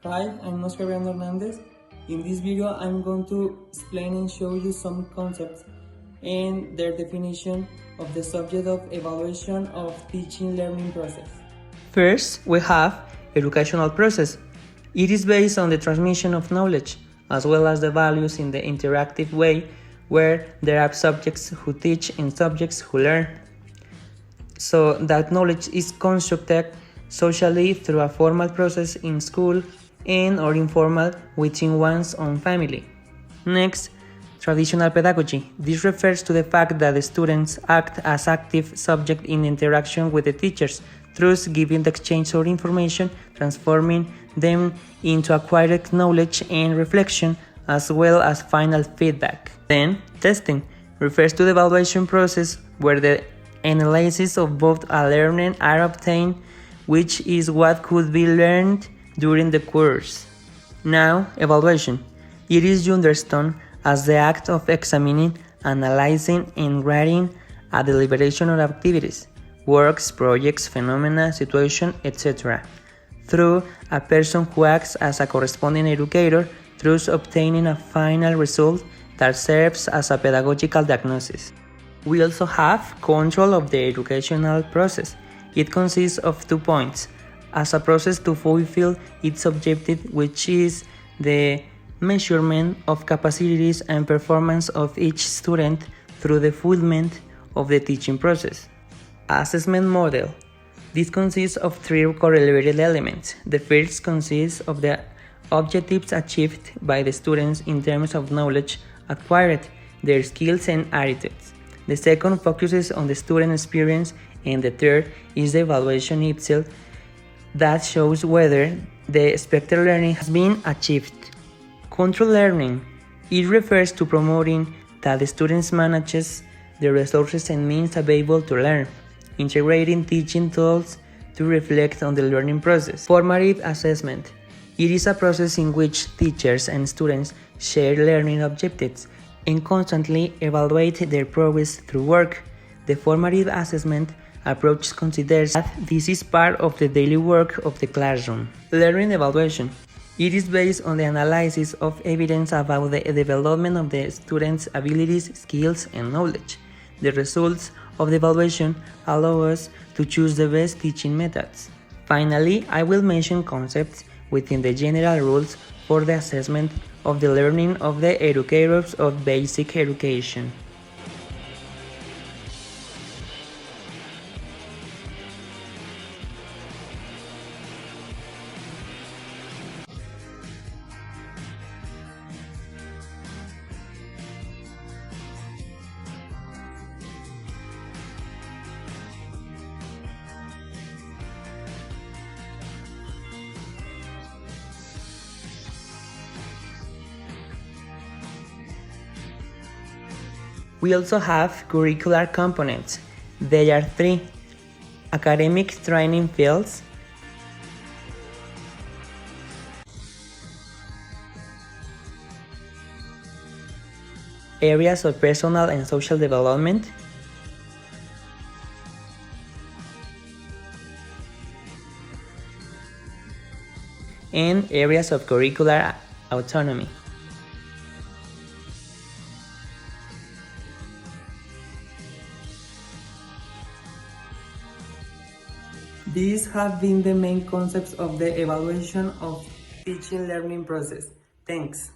Hi, I'm Oscar Hernandez. In this video, I'm going to explain and show you some concepts and their definition of the subject of evaluation of teaching learning process. First, we have educational process. It is based on the transmission of knowledge, as well as the values in the interactive way where there are subjects who teach and subjects who learn. So that knowledge is constructed socially through a formal process in school and or informal within one's own family. Next, traditional pedagogy. This refers to the fact that the students act as active subject in interaction with the teachers, thus giving the exchange of information, transforming them into acquired knowledge and reflection, as well as final feedback. Then, testing refers to the evaluation process where the analysis of both a learning are obtained, which is what could be learned during the course. Now, evaluation. It is understood as the act of examining, analyzing, and grading a deliberation of activities, works, projects, phenomena, situation, etc., through a person who acts as a corresponding educator, thus obtaining a final result that serves as a pedagogical diagnosis. We also have control of the educational process. It consists of 2 points. As a process to fulfill its objective, which is the measurement of capacities and performance of each student through the fulfillment of the teaching process. Assessment model. This consists of 3 correlated elements. The first consists of the objectives achieved by the students in terms of knowledge acquired, their skills and attitudes. The second focuses on the student experience, and the third is the evaluation itself that shows whether the expected learning has been achieved. Control learning. It refers to promoting that the students manages the resources and means available to learn, integrating teaching tools to reflect on the learning process. Formative assessment. It is a process in which teachers and students share learning objectives and constantly evaluate their progress through work. The formative assessment approach considers that this is part of the daily work of the classroom. Learning evaluation. It is based on the analysis of evidence about the development of the students' abilities, skills, and knowledge. The results of the evaluation allow us to choose the best teaching methods. Finally, I will mention concepts within the general rules for the assessment of the learning of the educators of basic education. We also have curricular components. There are 3: academic training fields, areas of personal and social development, and areas of curricular autonomy. These have been the main concepts of the evaluation of teaching learning process. Thanks.